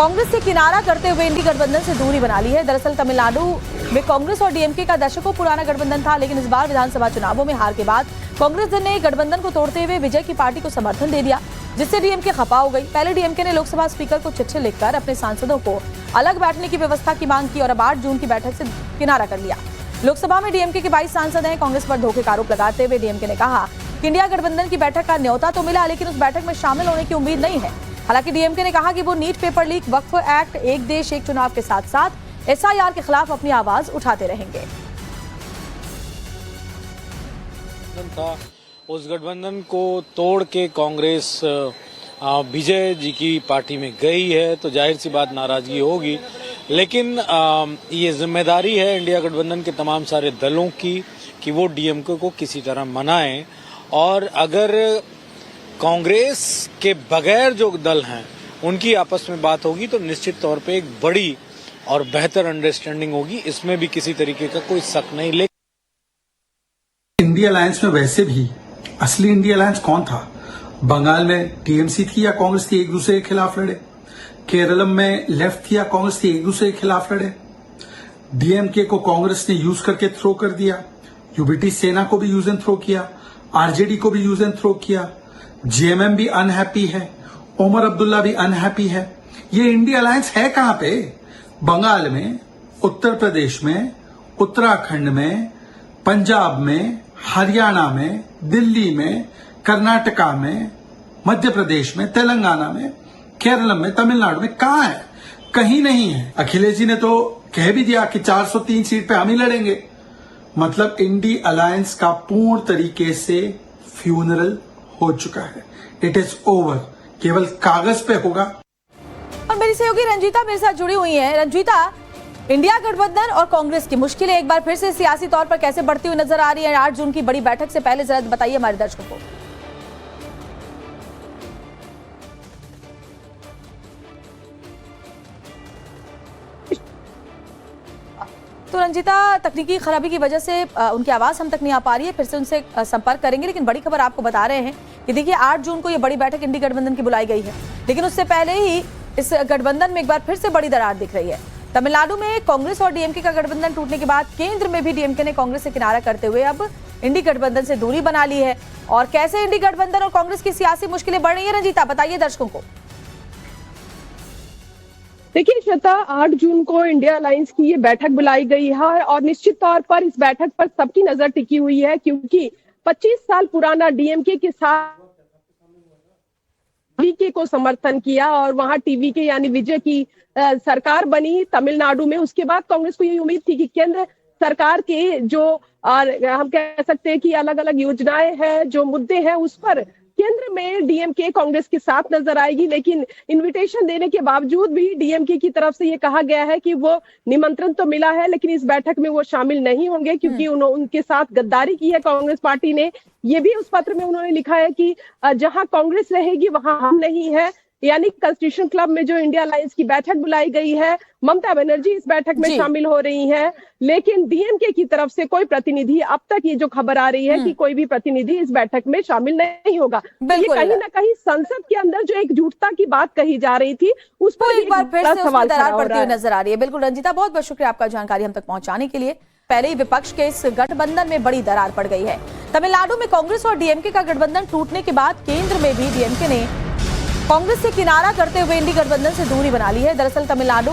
कांग्रेस से किनारा करते हुए इंडी गठबंधन से दूरी बना ली है। दरअसल तमिलनाडु में कांग्रेस और डीएमके का दशकों पुराना गठबंधन था, लेकिन इस बार विधानसभा चुनावों में हार के बाद कांग्रेस ने गठबंधन को तोड़ते हुए विजय की पार्टी को समर्थन दे दिया, जिससे डीएमके खफा हो गई। पहले डीएमके ने लोकसभा स्पीकर को चिट्ठी लिखकर अपने सांसदों को अलग बैठने की व्यवस्था की मांग की और अब 8 जून की बैठक से किनारा कर लिया। लोकसभा में डीएमके के 22 सांसद हैं। कांग्रेस पर धोखे का आरोप लगाते हुए डीएमके ने कहा कि इंडिया गठबंधन की बैठक का न्योता तो मिला, लेकिन उस बैठक में शामिल होने की उम्मीद नहीं है। हालांकि डीएमके ने कहा कि वो नीट पेपर लीक, वक्फ एक्ट, एक देश एक चुनाव के साथ साथ एसआईआर के खिलाफ अपनी आवाज उठाते रहेंगे। उस गठबंधन को तोड़ के कांग्रेस विजय जी की पार्टी में गई है, तो जाहिर सी बात नाराजगी होगी। लेकिन ये जिम्मेदारी है इंडिया गठबंधन के तमाम सारे दलों की कि वो डीएमके को किसी तरह मनाएं, और अगर कांग्रेस के बगैर जो दल हैं उनकी आपस में बात होगी तो निश्चित तौर पे एक बड़ी और बेहतर अंडरस्टैंडिंग होगी, इसमें भी किसी तरीके का कोई शक नहीं। लेकिन इंडिया अलायंस में वैसे भी असली इंडिया अलायंस कौन था? बंगाल में टीएमसी थी या कांग्रेस थी, एक दूसरे के खिलाफ लड़े। केरलम में लेफ्ट थी या कांग्रेस थी, एक दूसरे के खिलाफ लड़े। डीएमके को कांग्रेस ने यूज करके थ्रो कर दिया, यूबीटी सेना को भी यूज एंड थ्रो किया, आरजेडी को भी यूज एंड थ्रो किया। जेएमएम भी अनहैप्पी है, ओमर अब्दुल्ला भी अनहैप्पी है। ये इंडिया अलायंस है कहां पे? बंगाल में, उत्तर प्रदेश में, उत्तराखंड में, पंजाब में, हरियाणा में, दिल्ली में, कर्नाटका में, मध्य प्रदेश में, तेलंगाना में, केरल में, तमिलनाडु में। कहां है? कहीं नहीं है। अखिलेश जी ने तो कह भी दिया कि 403 सीट पे हम ही लड़ेंगे। मतलब इंडी अलायंस का पूर्ण तरीके से फ्यूनरल हो चुका है। इट इज ओवर, केवल कागज पे होगा। और मेरी सहयोगी रंजीता मेरे साथ जुड़ी हुई है। रंजीता, इंडिया गठबंधन और कांग्रेस की मुश्किलें एक बार फिर से सियासी तौर पर कैसे बढ़ती हुई नजर आ रही है 8 जून की बड़ी बैठक से पहले? जरा बताइए हमारे दर्शकों को। तो रंजीता, तकनीकी खराबी की वजह से उनकी आवाज हम तक नहीं आ पा रही है, फिर से उनसे संपर्क करेंगे। लेकिन बड़ी खबर आपको बता रहे हैं कि देखिए 8 जून को ये बड़ी बैठक इंडी गठबंधन की बुलाई गई है, लेकिन उससे पहले ही इस गठबंधन में एक बार फिर से बड़ी दरार दिख रही है। तमिलनाडु में कांग्रेस और डीएमके का गठबंधन टूटने के बाद केंद्र में भी डीएमके ने कांग्रेस से किनारा करते हुए अब इंडी गठबंधन से दूरी बना ली है। और कैसे इंडी गठबंधन और कांग्रेस की सियासी मुश्किलें बढ़ रही है, रंजीता बताइए दर्शकों को। देखिए श्वेता, 8 जून को इंडिया अलायंस की ये बैठक बुलाई गई है और निश्चित तौर पर इस बैठक पर सबकी नजर टिकी हुई है, क्योंकि 25 साल पुराना डीएमके के साथ टीवीके को समर्थन किया और वहां टीवीके यानी विजय की सरकार बनी तमिलनाडु में। उसके बाद कांग्रेस को यही उम्मीद थी कि केंद्र सरकार के जो हम कह सकते हैं कि अलग अलग योजनाएं हैं, जो मुद्दे हैं, उस पर केंद्र में डीएमके कांग्रेस के साथ नजर आएगी। लेकिन इनविटेशन देने के बावजूद भी डीएमके की तरफ से ये कहा गया है कि वो निमंत्रण तो मिला है, लेकिन इस बैठक में वो शामिल नहीं होंगे, क्योंकि उनके साथ गद्दारी की है कांग्रेस पार्टी ने। ये भी उस पत्र में उन्होंने लिखा है कि जहां कांग्रेस रहेगी वहां हम नहीं है। यानी कॉन्स्टिट्यूशन क्लब में जो इंडिया अलायंस की बैठक बुलाई गई है, ममता बनर्जी इस बैठक में शामिल हो रही हैं, लेकिन डीएमके की तरफ से कोई प्रतिनिधि, अब तक ये जो खबर आ रही है कि कोई भी प्रतिनिधि इस बैठक में शामिल नहीं होगा। तो ये कहीं ना कहीं संसद के अंदर जो एकजुटता की बात कही जा रही थी, उस पर एक बार फिर से सवाल दरार पड़ती हुई नजर आ रही है। बिल्कुल रंजीता, बहुत बहुत शुक्रिया आपका जानकारी हम तक पहुंचाने के लिए। पहले ही विपक्ष के इस गठबंधन में बड़ी दरार पड़ गई है। तमिलनाडु में कांग्रेस और डीएमके का गठबंधन टूटने के बाद केंद्र में भी डीएमके ने कांग्रेस से किनारा करते हुए इंडी गठबंधन से दूरी बना ली है। दरअसल तमिलनाडु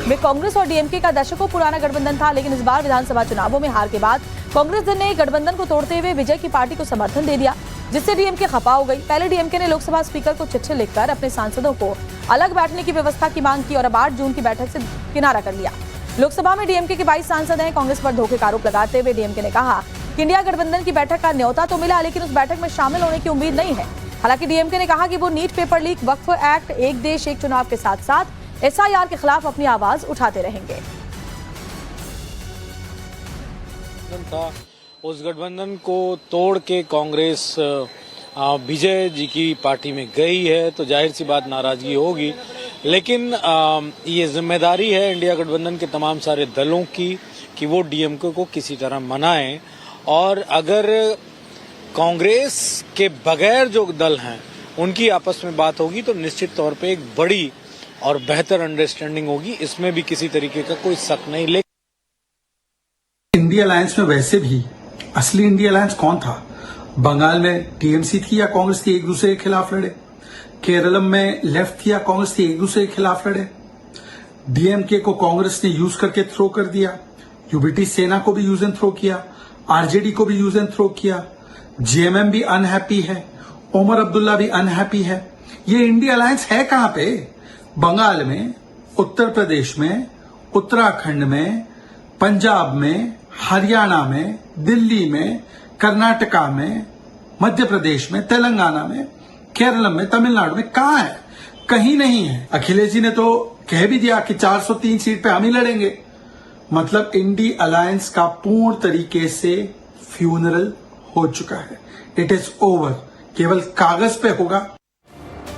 में कांग्रेस और डीएमके का दशकों पुराना गठबंधन था, लेकिन इस बार विधानसभा चुनावों में हार के बाद कांग्रेस ने गठबंधन को तोड़ते हुए विजय की पार्टी को समर्थन दे दिया, जिससे डीएमके खफा हो गई। पहले डीएमके ने लोकसभा स्पीकर को चिट्ठी लिखकर अपने सांसदों को अलग बैठने की व्यवस्था की मांग की और अब 8 जून की बैठक से किनारा कर लिया। लोकसभा में डीएमके के 22 सांसद हैं। कांग्रेस पर धोखे का आरोप लगाते हुए डीएमके ने कहा कि इंडिया गठबंधन की बैठक का न्योता तो मिला, लेकिन उस बैठक में शामिल होने की उम्मीद नहीं है। हालांकि डीएमके ने कहा कि वो नीट पेपर लीक, वक्फ एक्ट, एक देश एक चुनाव के साथ साथ एसआईआर के खिलाफ अपनी आवाज उठाते रहेंगे। उस गठबंधन को तोड़ के कांग्रेस विजय जी की पार्टी में गई है, तो जाहिर सी बात नाराजगी होगी। लेकिन ये जिम्मेदारी है इंडिया गठबंधन के तमाम सारे दलों की कि वो डीएमके को किसी तरह मनाएं, और अगर कांग्रेस के बगैर जो दल हैं उनकी आपस में बात होगी तो निश्चित तौर पे एक बड़ी और बेहतर अंडरस्टैंडिंग होगी, इसमें भी किसी तरीके का कोई शक नहीं। लेकिन इंडिया अलायंस में वैसे भी असली इंडिया अलायंस कौन था? बंगाल में टीएमसी थी या कांग्रेस थी एक दूसरे के खिलाफ लड़े? केरलम में लेफ्ट थी या कांग्रेस थी एक दूसरे के खिलाफ लड़े? डीएमके को कांग्रेस ने यूज करके थ्रो कर दिया, यूबीटी सेना को भी यूज एंड थ्रो किया, आरजेडी को भी यूज एंड थ्रो किया, जेएमएम भी अनहैप्पी है, ओमर अब्दुल्ला भी अनहैप्पी है। ये इंडिया अलायंस है कहां पे? बंगाल में, उत्तर प्रदेश में, उत्तराखंड में, पंजाब में, हरियाणा में, दिल्ली में, कर्नाटका में, मध्य प्रदेश में, तेलंगाना में, केरलम में, तमिलनाडु में, कहां है? कहीं नहीं है। अखिलेश जी ने तो कह भी दिया कि 403 सीट पे हम ही लड़ेंगे। मतलब इंडी अलायंस का पूर्ण तरीके से फ्यूनरल हो चुका है। इट इज ओवर, केवल कागज पे होगा।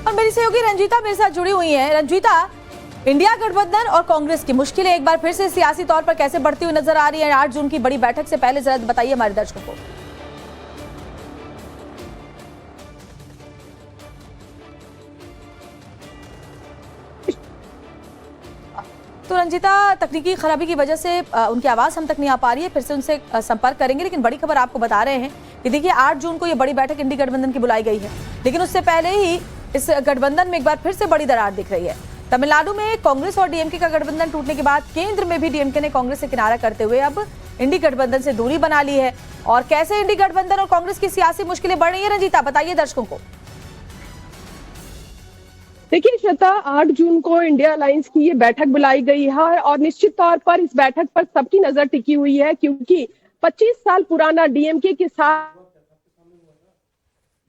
और मेरी सहयोगी रंजीता मेरे साथ जुड़ी हुई है। रंजीता, इंडिया गठबंधन और कांग्रेस की मुश्किलें एक बार फिर से सियासी तौर पर कैसे बढ़ती हुई नजर आ रही है 8 जून की बड़ी बैठक से पहले? जरा बताइए हमारे दर्शकों को। तो रंजीता, तकनीकी खराबी की वजह से उनकी आवाज हम तक नहीं आ पा रही है, फिर से उनसे संपर्क करेंगे। लेकिन बड़ी खबर आपको बता रहे हैं कि देखिए 8 जून को ये बड़ी बैठक इंडी गठबंधन की बुलाई गई है, लेकिन उससे पहले ही इस गठबंधन में एक बार फिर से बड़ी दरार दिख रही है। तमिलनाडु में कांग्रेस और डीएमके का गठबंधन टूटने के बाद केंद्र में भी डीएमके ने कांग्रेस से किनारा करते हुए अब इंडी गठबंधन से दूरी बना ली है। और कैसे इंडी गठबंधन और कांग्रेस की सियासी मुश्किलें बढ़ रही है, रंजीता बताइए दर्शकों को। देखिए श्वेता, 8 जून को इंडिया अलायंस की ये बैठक बुलाई गई है और निश्चित तौर पर इस बैठक पर सबकी नजर टिकी हुई है, क्योंकि 25 साल पुराना डीएमके के साथ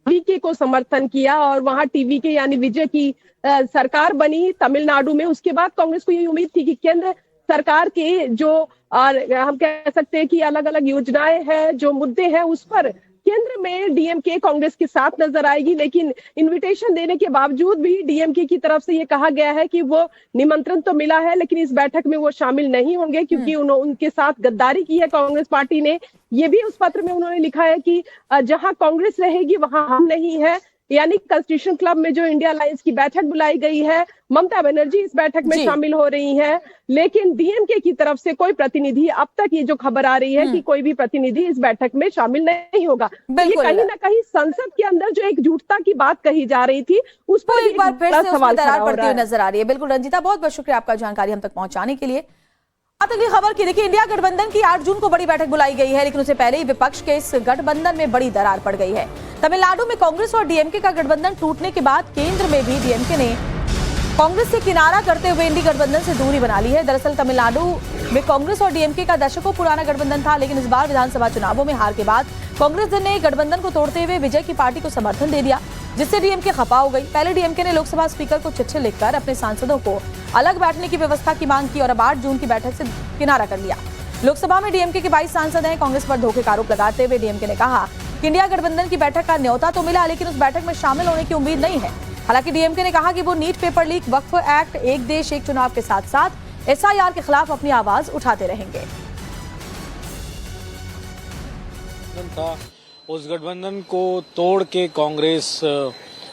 टीवीके को समर्थन किया और वहां टीवीके यानी विजय की सरकार बनी तमिलनाडु में। उसके बाद कांग्रेस को यही उम्मीद थी कि केंद्र सरकार के जो हम कह सकते हैं कि अलग अलग योजनाएं हैं, जो मुद्दे हैं, उस पर केंद्र में डीएमके कांग्रेस के साथ नजर आएगी। लेकिन इनविटेशन देने के बावजूद भी डीएमके की तरफ से ये कहा गया है कि वो निमंत्रण तो मिला है लेकिन इस बैठक में वो शामिल नहीं होंगे, क्योंकि उनके साथ गद्दारी की है कांग्रेस पार्टी ने। ये भी उस पत्र में उन्होंने लिखा है कि जहां कांग्रेस रहेगी वहां हम नहीं है। यानी कॉन्स्टिट्यूशन क्लब में जो इंडिया अलायंस की बैठक बुलाई गई है, ममता बनर्जी इस बैठक में शामिल हो रही हैं, लेकिन डीएमके की तरफ से कोई प्रतिनिधि, अब तक ये जो खबर आ रही है कि कोई भी प्रतिनिधि इस बैठक में शामिल नहीं होगा। तो ये कहीं ना कहीं संसद के अंदर जो एकजुटता की बात कही जा रही थी उस पर एक बार फिर से उसमें दरार पड़ती हुई नजर आ रही है। बिल्कुल रंजीता, बहुत बहुत शुक्रिया आपका जानकारी हम तक पहुंचाने के लिए। अगली खबर की देखिए, इंडिया गठबंधन की 8 जून को बड़ी बैठक बुलाई गई है, लेकिन उससे पहले ही विपक्ष के इस गठबंधन में बड़ी दरार पड़ गई है। तमिलनाडु में कांग्रेस और डीएमके का गठबंधन टूटने के बाद केंद्र में भी डीएमके ने कांग्रेस से किनारा करते हुए इंडी गठबंधन से दूरी बना ली है। दरअसल तमिलनाडु में कांग्रेस और डीएमके का दशकों पुराना गठबंधन था, लेकिन इस बार विधानसभा चुनावों में हार के बाद कांग्रेस ने गठबंधन को तोड़ते हुए विजय की पार्टी को समर्थन दे दिया, जिससे डीएमके खफा हो गई। पहले डीएमके ने लोकसभा स्पीकर को चिट्ठी लिखकर अपने सांसदों को अलग बैठने की व्यवस्था की मांग की और अब 8 जून की बैठक से किनारा कर लिया। लोकसभा में डीएमके के 22 सांसद हैं। कांग्रेस पर धोखे का आरोप लगाते हुए डीएमके ने कहा कि इंडिया गठबंधन की बैठक का न्योता तो मिला, लेकिन उस बैठक में शामिल होने की उम्मीद नहीं है। हालांकि डीएमके ने कहा कि वो नीट पेपर लीक, वक्फ एक्ट, एक देश एक चुनाव के साथ साथ एसआईआर के खिलाफ अपनी आवाज उठाते रहेंगे। उस गठबंधन को तोड़ के कांग्रेस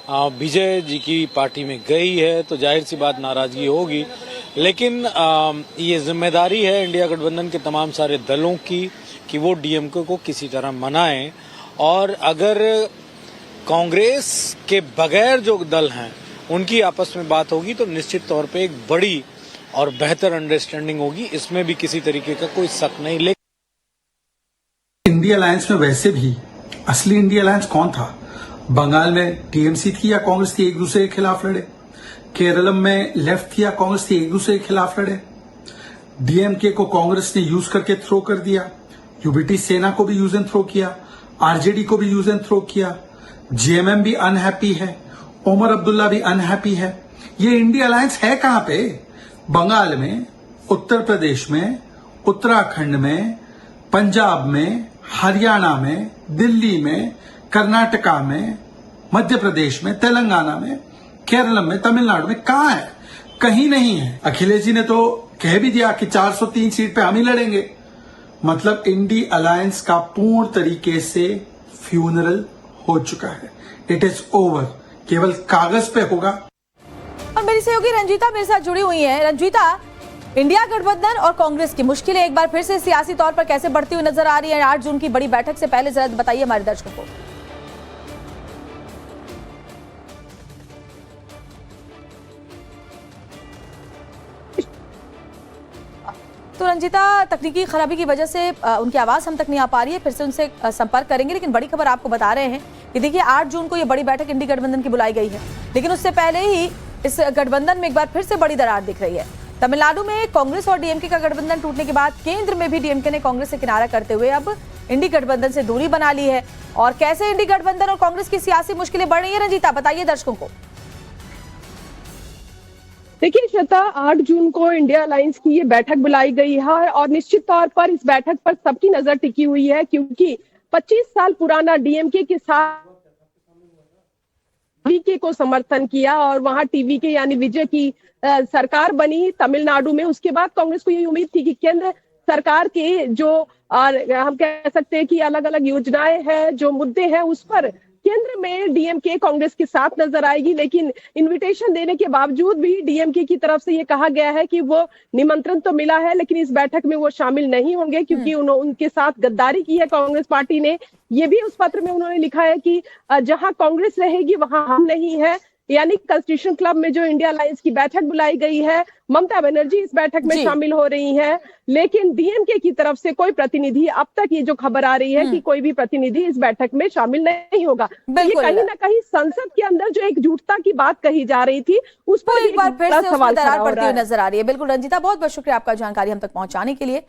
विजय जी की पार्टी में गई है, तो जाहिर सी बात नाराजगी होगी। लेकिन ये जिम्मेदारी है इंडिया गठबंधन के तमाम सारे दलों की कि वो डीएमके को किसी तरह मनाएं, और अगर कांग्रेस के बगैर जो दल हैं उनकी आपस में बात होगी तो निश्चित तौर पे एक बड़ी और बेहतर अंडरस्टैंडिंग होगी, इसमें भी किसी तरीके का कोई शक नहीं। लेकिन इंडिया अलायंस में वैसे भी असली इंडिया अलायंस कौन था? बंगाल में टीएमसी थी या कांग्रेस थी एक दूसरे के खिलाफ लड़े? केरलम में लेफ्ट थी या कांग्रेस थी एक दूसरे के खिलाफ लड़े? डीएमके को कांग्रेस ने यूज करके थ्रो कर दिया, यूबीटी सेना को भी यूज एंड थ्रो किया, आरजेडी को भी यूज एंड थ्रो किया, जेएमएम भी अनहैप्पी है, ओमर अब्दुल्ला भी अनहैप्पी है। ये इंडिया अलायंस है कहां पे? बंगाल में, उत्तर प्रदेश में, उत्तराखंड में, पंजाब में, हरियाणा में, दिल्ली में, कर्नाटका में, मध्य प्रदेश में, तेलंगाना में, केरलम में, तमिलनाडु में, कहां है? कहीं नहीं है। अखिलेश जी ने तो कह भी दिया कि 403 सीट पे हम ही लड़ेंगे। मतलब इंडी अलायंस का पूर्ण तरीके से फ्यूनरल हो चुका है। इट इज ओवर, केवल कागज पे होगा। और मेरी सहयोगी रंजीता मेरे साथ जुड़ी हुई हैं। रंजीता, इंडिया गठबंधन और कांग्रेस की मुश्किलें एक बार फिर से सियासी तौर पर कैसे बढ़ती हुई नजर आ रही है 8 जून की बड़ी बैठक से पहले, जरा बताइए हमारे दर्शकों को। तो रंजीता, तकनीकी खराबी की वजह से उनकी आवाज हम तक नहीं आ पा रही है, फिर से उनसे संपर्क करेंगे। लेकिन बड़ी खबर आपको बता रहे हैं कि देखिए 8 जून को ये बड़ी बैठक इंडी गठबंधन की बुलाई गई है, लेकिन उससे पहले ही इस गठबंधन में एक बार फिर से बड़ी दरार दिख रही है। तमिलनाडु में कांग्रेस और डीएमके का गठबंधन टूटने के बाद केंद्र में भी डीएमके ने कांग्रेस से किनारा करते हुए अब इंडी गठबंधन से दूरी बना ली है। और कैसे इंडी गठबंधन और कांग्रेस की सियासी मुश्किलें बढ़ रही है, रंजीता बताइए दर्शकों को। देखिए श्वेता, 8 जून को इंडिया अलायंस की ये बैठक बुलाई गई है और निश्चित तौर पर इस बैठक पर सबकी नजर टिकी हुई है, क्योंकि 25 साल पुराना डीएमके के साथ वीके को समर्थन किया और वहां टीवी के यानी विजय की सरकार बनी तमिलनाडु में। उसके बाद कांग्रेस को यही उम्मीद थी कि केंद्र सरकार के जो हम कह सकते हैं कि अलग अलग योजनाएं हैं, जो मुद्दे हैं, उस पर केंद्र में डीएमके कांग्रेस के साथ नजर आएगी। लेकिन इनविटेशन देने के बावजूद भी डीएमके की तरफ से ये कहा गया है कि वो निमंत्रण तो मिला है लेकिन इस बैठक में वो शामिल नहीं होंगे, क्योंकि उनके साथ गद्दारी की है कांग्रेस पार्टी ने। ये भी उस पत्र में उन्होंने लिखा है कि जहां कांग्रेस रहेगी वहां हम नहीं है। यानी कॉन्स्टिट्यूशन क्लब में जो इंडिया अलायंस की बैठक बुलाई गई है, ममता बनर्जी इस बैठक में शामिल हो रही हैं, लेकिन डीएमके की तरफ से कोई प्रतिनिधि, अब तक ये जो खबर आ रही है कि कोई भी प्रतिनिधि इस बैठक में शामिल नहीं होगा। ये कहीं ना कहीं संसद के अंदर जो एकजुटता की बात कही जा रही थी उस पर एक बार फिर से सवाल दरार पड़ती हुई नजर आ रही है। बिल्कुल रंजीता, बहुत बहुत शुक्रिया आपका जानकारी हम तक पहुंचाने के लिए।